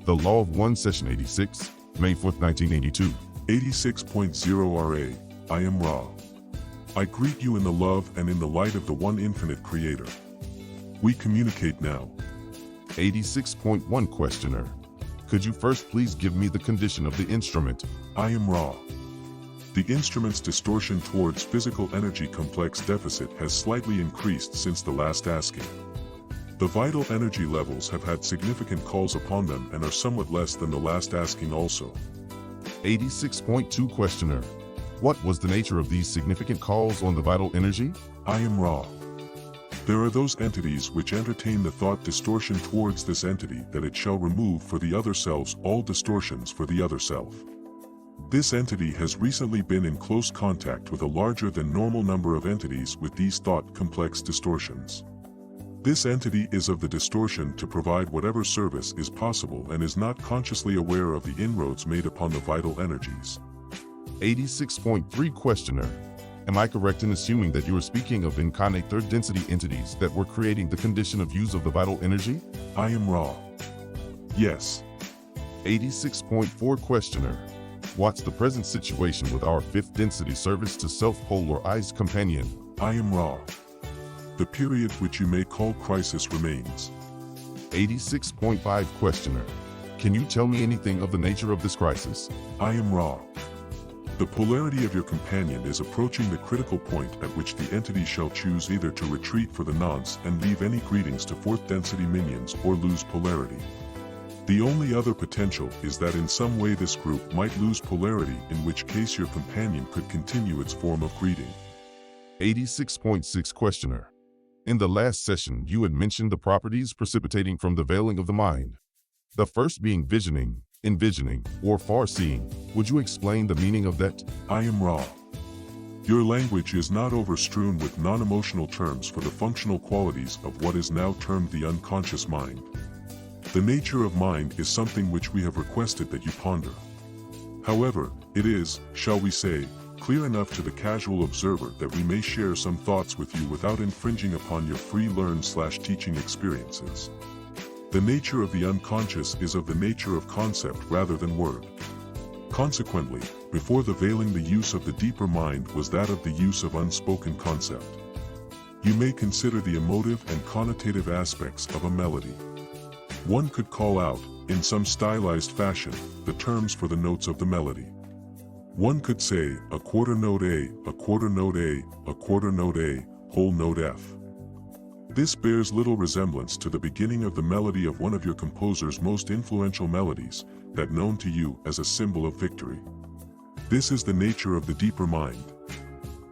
The Law of One, Session 86, May 4th, 1982. 86.0 RA. I am Ra. I greet you in the love and in the light of the one infinite Creator. We communicate now. 86.1 Questioner. Could you first please give me the condition of the instrument? I am Ra. The instrument's distortion towards physical energy complex deficit has slightly increased since the last asking. The vital energy levels have had significant calls upon them and are somewhat less than the last asking also. 86.2 Questioner. What was the nature of these significant calls on the vital energy? I am Ra. There are those entities which entertain the thought distortion towards this entity that it shall remove for the other selves all distortions for the other self. This entity has recently been in close contact with a larger than normal number of entities with these thought complex distortions. This entity is of the distortion to provide whatever service is possible and is not consciously aware of the inroads made upon the vital energies. 86.3 Questioner. Am I correct in assuming that you are speaking of incarnate third density entities that were creating the condition of use of the vital energy? I am Ra. Yes. 86.4 Questioner. What's the present situation with our fifth density service to self-polarized companion? I am Ra. The period which you may call crisis remains. 86.5 Questioner. Can you tell me anything of the nature of this crisis? I am Ra. The polarity of your companion is approaching the critical point at which the entity shall choose either to retreat for the nonce and leave any greetings to fourth density minions or lose polarity. The only other potential is that in some way this group might lose polarity, in which case your companion could continue its form of greeting. 86.6 Questioner. In the last session you had mentioned the properties precipitating from the veiling of the mind. The first being visioning, envisioning, or far-seeing. Would you explain the meaning of that? I am Ra. Your language is not overstrewn with non-emotional terms for the functional qualities of what is now termed the unconscious mind. The nature of mind is something which we have requested that you ponder. However, it is, shall we say, clear enough to the casual observer that we may share some thoughts with you without infringing upon your free learn/teaching experiences. The nature of the unconscious is of the nature of concept rather than word. Consequently, before the veiling the use of the deeper mind was that of the use of unspoken concept. You may consider the emotive and connotative aspects of a melody. One could call out, in some stylized fashion, the terms for the notes of the melody. One could say, a quarter note A, a quarter note A, a quarter note A, whole note F. This bears little resemblance to the beginning of the melody of one of your composer's most influential melodies, that known to you as a symbol of victory. This is the nature of the deeper mind.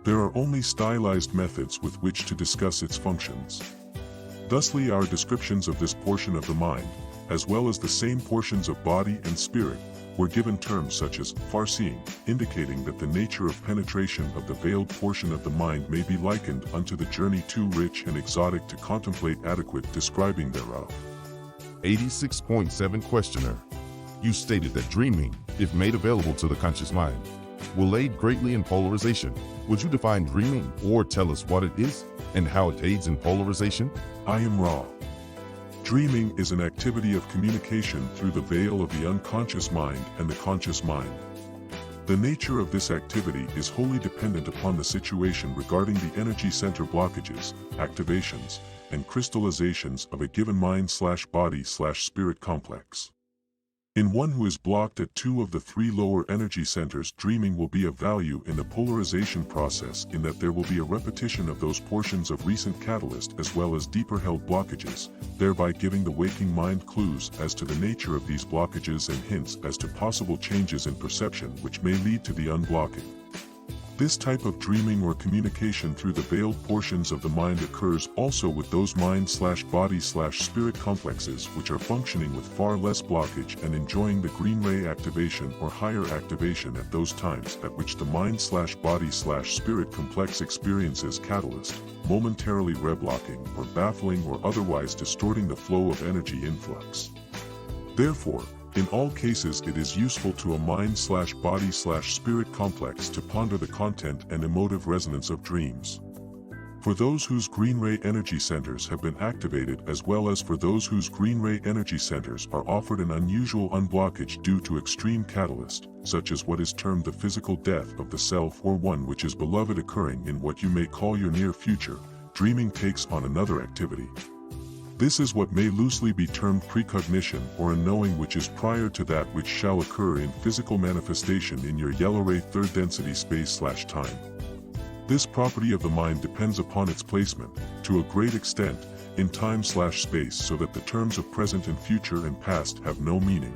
There are only stylized methods with which to discuss its functions. Thusly our descriptions of this portion of the mind, as well as the same portions of body and spirit, were given terms such as far-seeing, indicating that the nature of penetration of the veiled portion of the mind may be likened unto the journey too rich and exotic to contemplate adequate describing thereof. 86.7 Questioner. You stated that dreaming, if made available to the conscious mind, will aid greatly in polarization. Would you define dreaming or tell us what it is and how it aids in polarization? I am Ra. Dreaming is an activity of communication through the veil of the unconscious mind and the conscious mind. The nature of this activity is wholly dependent upon the situation regarding the energy center blockages, activations, and crystallizations of a given mind/body/spirit complex. In one who is blocked at 2 of the 3 lower energy centers, dreaming will be of value in the polarization process in that there will be a repetition of those portions of recent catalyst as well as deeper held blockages, thereby giving the waking mind clues as to the nature of these blockages and hints as to possible changes in perception which may lead to the unblocking. This type of dreaming or communication through the veiled portions of the mind occurs also with those mind/body/spirit complexes which are functioning with far less blockage and enjoying the green ray activation or higher activation at those times at which the mind/body/spirit complex experiences catalyst, momentarily reblocking or baffling or otherwise distorting the flow of energy influx. Therefore, in all cases it is useful to a mind/body/spirit complex to ponder the content and emotive resonance of dreams. For those whose green ray energy centers have been activated, as well as for those whose green ray energy centers are offered an unusual unblockage due to extreme catalyst, such as what is termed the physical death of the self or one which is beloved occurring in what you may call your near future, dreaming takes on another activity. This is what may loosely be termed precognition, or a knowing which is prior to that which shall occur in physical manifestation in your yellow ray third density space/time. This property of the mind depends upon its placement, to a great extent, in time/space, so that the terms of present and future and past have no meaning.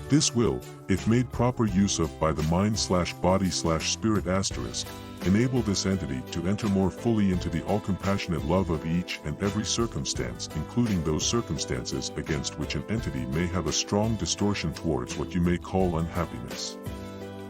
This will, if made proper use of by the mind/body/spirit asterisk, enable this entity to enter more fully into the all-compassionate love of each and every circumstance, including those circumstances against which an entity may have a strong distortion towards what you may call unhappiness.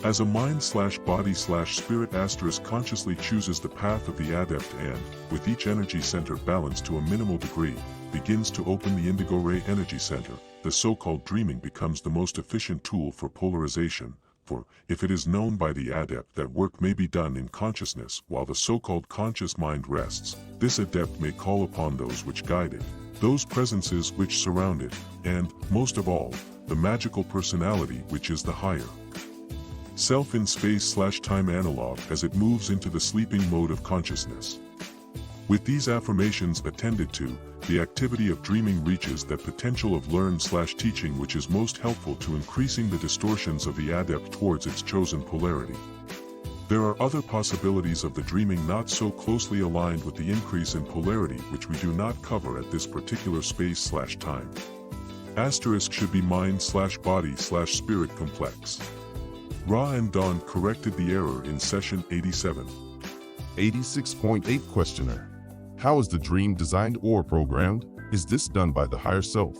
As a mind/body/spirit asterisk consciously chooses the path of the adept and, with each energy center balanced to a minimal degree, begins to open the indigo ray energy center, the so-called dreaming becomes the most efficient tool for polarization, for, if it is known by the adept that work may be done in consciousness while the so-called conscious mind rests, this adept may call upon those which guide it, those presences which surround it, and, most of all, the magical personality which is the higher self in space/time analog as it moves into the sleeping mode of consciousness. With these affirmations attended to, the activity of dreaming reaches that potential of learn/teaching which is most helpful to increasing the distortions of the adept towards its chosen polarity. There are other possibilities of the dreaming not so closely aligned with the increase in polarity which we do not cover at this particular space/time. Asterisk should be mind/body/spirit complex. Ra and Dawn corrected the error in session 87. 86.8 Questioner. How is the dream designed or programmed? Is this done by the higher self?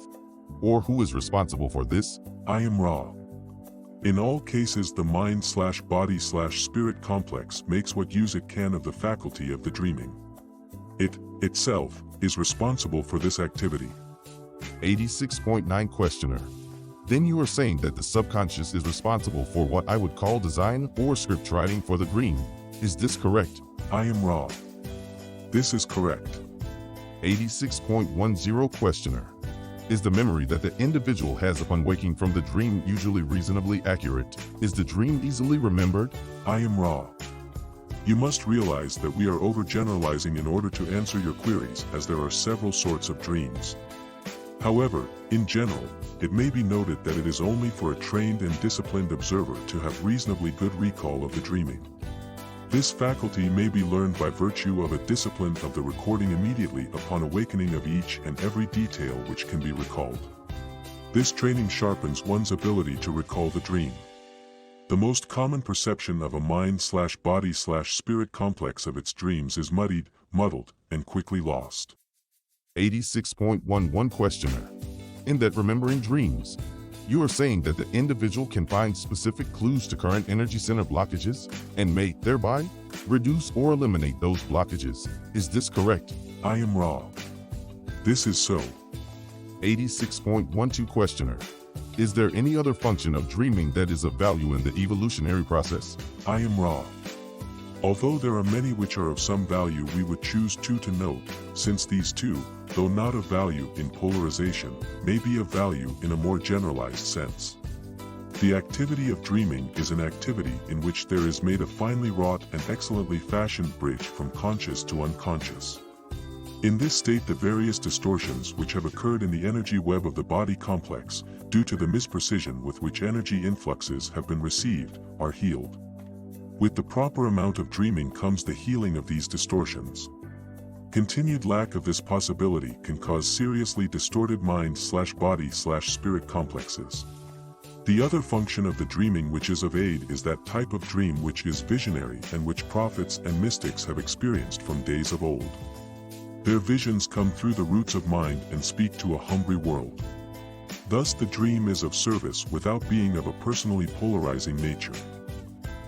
Or who is responsible for this? I am Ra. In all cases, the mind/body/spirit complex makes what use it can of the faculty of the dreaming. It, itself, is responsible for this activity. 86.9 Questioner. Then you are saying that the subconscious is responsible for what I would call design or script writing for the dream. Is this correct? I am Ra. This is correct. 86.10 Questioner. Is the memory that the individual has upon waking from the dream usually reasonably accurate? Is the dream easily remembered? I am Ra. You must realize that we are overgeneralizing in order to answer your queries, as there are several sorts of dreams. However, in general, it may be noted that it is only for a trained and disciplined observer to have reasonably good recall of the dreaming. This faculty may be learned by virtue of a discipline of the recording immediately upon awakening of each and every detail which can be recalled. This training sharpens one's ability to recall the dream. The most common perception of a mind/body/spirit complex of its dreams is muddied, muddled, and quickly lost. 86.11 Questioner. In that remembering dreams, you are saying that the individual can find specific clues to current energy center blockages and may, thereby, reduce or eliminate those blockages. Is this correct? I am Ra. This is so. 86.12 Questioner. Is there any other function of dreaming that is of value in the evolutionary process? I am Ra. Although there are many which are of some value, we would choose two to note, since these two, though not of value in polarization, may be of value in a more generalized sense. The activity of dreaming is an activity in which there is made a finely wrought and excellently fashioned bridge from conscious to unconscious. In this state, the various distortions which have occurred in the energy web of the body complex, due to the misprecision with which energy influxes have been received, are healed. With the proper amount of dreaming comes the healing of these distortions. Continued lack of this possibility can cause seriously distorted mind/body/spirit complexes. The other function of the dreaming which is of aid is that type of dream which is visionary and which prophets and mystics have experienced from days of old. Their visions come through the roots of mind and speak to a hungry world. Thus the dream is of service without being of a personally polarizing nature.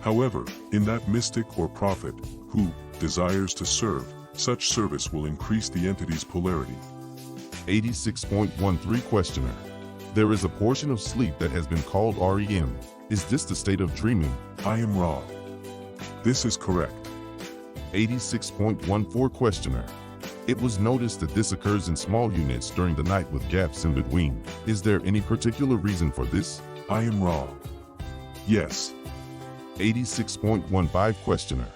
However, in that mystic or prophet, who desires to serve, such service will increase the entity's polarity. 86.13 Questioner. There is a portion of sleep that has been called REM. Is this the state of dreaming? I am Ra. This is correct. 86.14 Questioner. It was noticed that this occurs in small units during the night with gaps in between. Is there any particular reason for this? I am raw. Yes. 86.15 Questioner.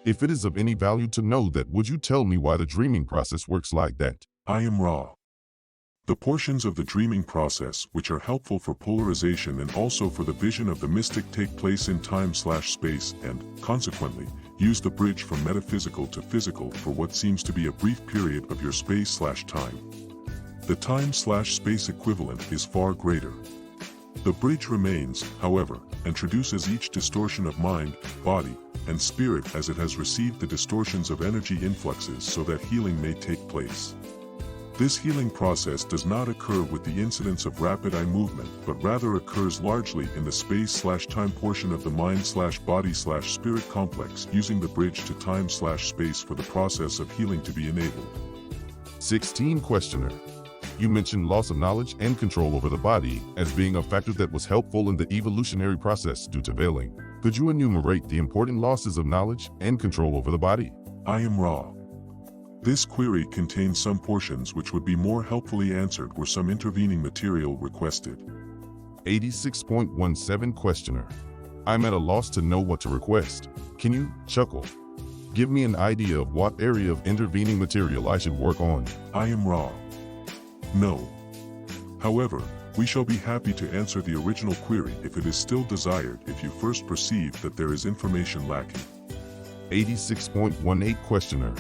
If it is of any value to know that, would you tell me why the dreaming process works like that? I am raw. The portions of the dreaming process which are helpful for polarization and also for the vision of the mystic take place in time/space and, consequently, use the bridge from metaphysical to physical for what seems to be a brief period of your space/time. The time/space equivalent is far greater. The bridge remains, however, and traduces each distortion of mind, body, and spirit as it has received the distortions of energy influxes so that healing may take place. This healing process does not occur with the incidence of rapid eye movement, but rather occurs largely in the space/time portion of the mind/body/spirit complex, using the bridge to time/space for the process of healing to be enabled. 16 Questioner. You mentioned loss of knowledge and control over the body as being a factor that was helpful in the evolutionary process due to veiling. Could you enumerate the important losses of knowledge and control over the body? I am raw. This query contains some portions which would be more helpfully answered were some intervening material requested. 86.17 Questioner. I'm at a loss to know what to request. Can you, chuckle, give me an idea of what area of intervening material I should work on? I am raw. No. However, we shall be happy to answer the original query if it is still desired if you first perceive that there is information lacking. 86.18 Questioner.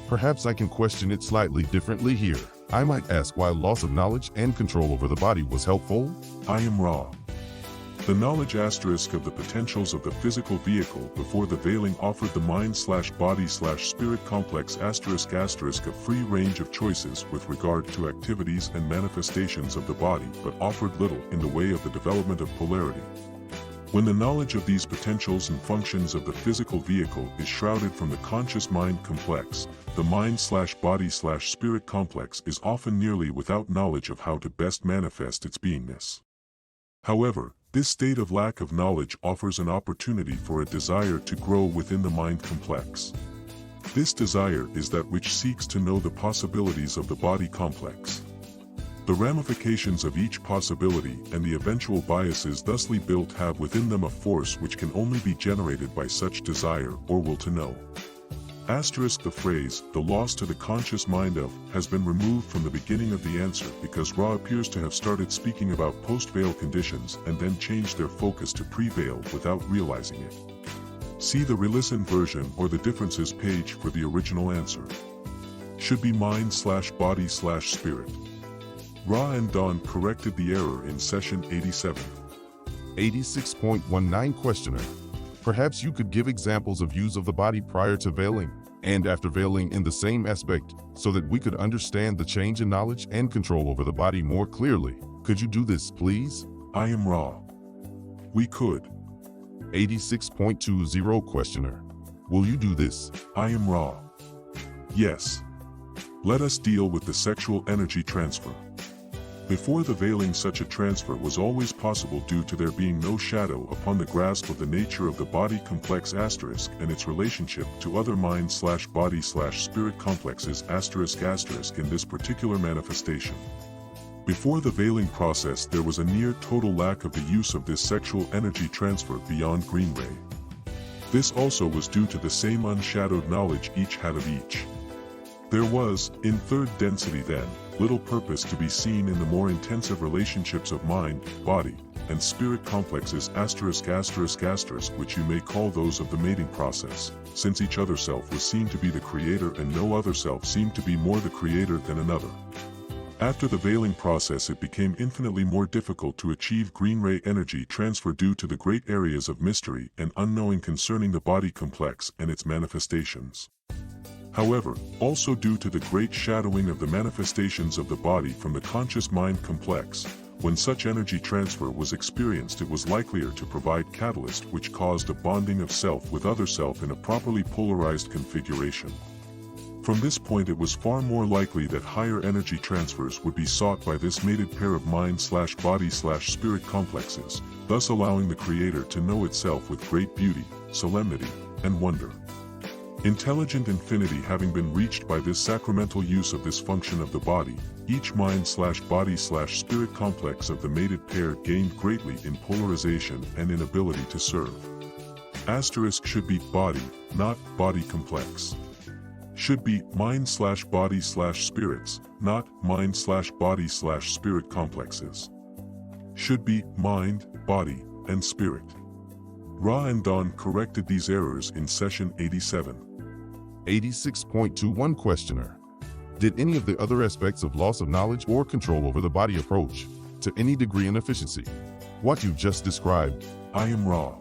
Perhaps I can question it slightly differently here. I might ask why loss of knowledge and control over the body was helpful? I am raw. The knowledge asterisk of the potentials of the physical vehicle before the veiling offered the mind/body/spirit complex asterisk a free range of choices with regard to activities and manifestations of the body, but offered little in the way of the development of polarity. When the knowledge of these potentials and functions of the physical vehicle is shrouded from the conscious mind complex, the mind/body/spirit complex is often nearly without knowledge of how to best manifest its beingness. However, this state of lack of knowledge offers an opportunity for a desire to grow within the mind complex. This desire is that which seeks to know the possibilities of the body complex. The ramifications of each possibility and the eventual biases thusly built have within them a force which can only be generated by such desire or will to know. Asterisk the phrase, the loss to the conscious mind of, has been removed from the beginning of the answer because Ra appears to have started speaking about post-veil conditions and then changed their focus to pre-veil without realizing it. See the re-listened version or the differences page for the original answer. Should be mind/body/spirit. Ra and Dawn corrected the error in session 87. 86.19 Questioner. Perhaps you could give examples of use of the body prior to veiling and after veiling in the same aspect so that we could understand the change in knowledge and control over the body more clearly. Could you do this, please? I am raw. We could. 86.20 Questioner. Will you do this? I am raw. Yes. Let us deal with the sexual energy transfer. Before the veiling, such a transfer was always possible due to there being no shadow upon the grasp of the nature of the body complex asterisk and its relationship to other mind/body/spirit complexes asterisk in this particular manifestation. Before the veiling process, there was a near total lack of the use of this sexual energy transfer beyond green ray. This also was due to the same unshadowed knowledge each had of each. There was, in third density then, little purpose to be seen in the more intensive relationships of mind, body, and spirit complexes asterisk which you may call those of the mating process, since each other self was seen to be the creator and no other self seemed to be more the creator than another. After the veiling process, it became infinitely more difficult to achieve green ray energy transfer due to the great areas of mystery and unknowing concerning the body complex and its manifestations. However, also due to the great shadowing of the manifestations of the body from the conscious mind complex, when such energy transfer was experienced, it was likelier to provide catalyst which caused a bonding of self with other self in a properly polarized configuration. From this point, it was far more likely that higher energy transfers would be sought by this mated pair of mind/body/spirit complexes, thus allowing the creator to know itself with great beauty, solemnity, and wonder. Intelligent infinity having been reached by this sacramental use of this function of the body, each mind/body/spirit complex of the mated pair gained greatly in polarization and in ability to serve. Asterisk should be body, not body complex. Should be mind/body/spirits, not mind/body/spirit complexes. Should be mind, body, and spirit. Ra and Don corrected these errors in session 87. 86.21 Questioner. Did any of the other aspects of loss of knowledge or control over the body approach to any degree in efficiency what you've just described? I am Ra.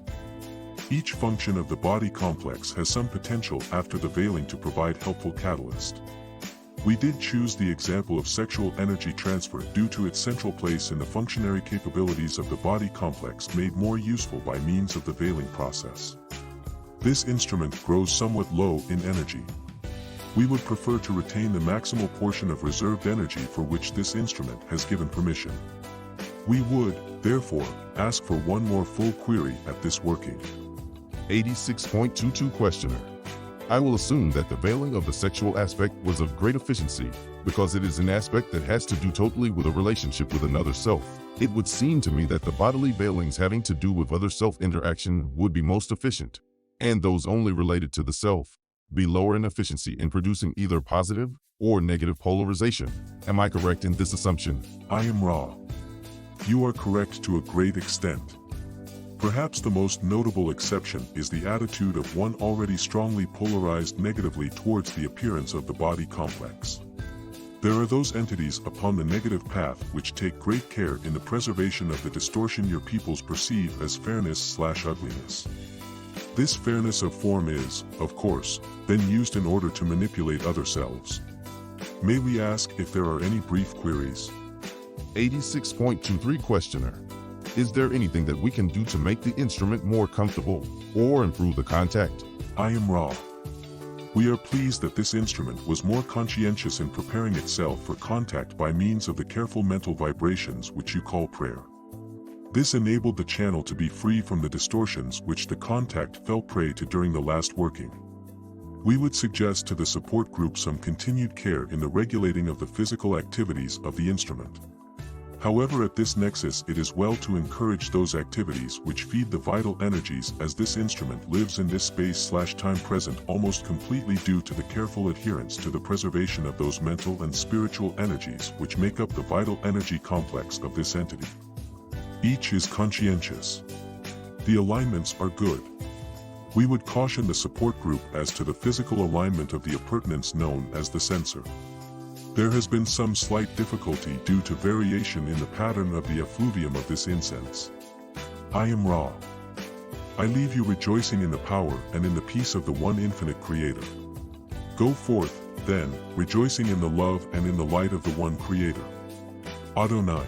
Each function of the body complex has some potential after the veiling to provide helpful catalyst. We did choose the example of sexual energy transfer due to its central place in the functionary capabilities of the body complex made more useful by means of the veiling process. This instrument grows somewhat low in energy. We would prefer to retain the maximal portion of reserved energy for which this instrument has given permission. We would, therefore, ask for one more full query at this working. 86.22 Questioner. I will assume that the veiling of the sexual aspect was of great efficiency, because it is an aspect that has to do totally with a relationship with another self. It would seem to me that the bodily veilings having to do with other self interaction would be most efficient, and those only related to the self be lower in efficiency in producing either positive or negative polarization. Am I correct in this assumption? I am Ra. You are correct to a great extent. Perhaps the most notable exception is the attitude of one already strongly polarized negatively towards the appearance of the body complex. There are those entities upon the negative path which take great care in the preservation of the distortion your peoples perceive as fairness/ugliness. This fairness of form is, of course, then used in order to manipulate other selves. May we ask if there are any brief queries? 86.23 Questioner. Is there anything that we can do to make the instrument more comfortable or improve the contact? I am Ra. We are pleased that this instrument was more conscientious in preparing itself for contact by means of the careful mental vibrations which you call prayer. This enabled the channel to be free from the distortions which the contact fell prey to during the last working. We would suggest to the support group some continued care in the regulating of the physical activities of the instrument. However, at this nexus it is well to encourage those activities which feed the vital energies, as this instrument lives in this space/time present almost completely due to the careful adherence to the preservation of those mental and spiritual energies which make up the vital energy complex of this entity. Each is conscientious. The alignments are good. We would caution the support group as to the physical alignment of the appurtenance known as the sensor. There has been some slight difficulty due to variation in the pattern of the effluvium of this incense. I am Ra. I leave you rejoicing in the power and in the peace of the one infinite Creator. Go forth, then, rejoicing in the love and in the light of the one Creator. Adonai.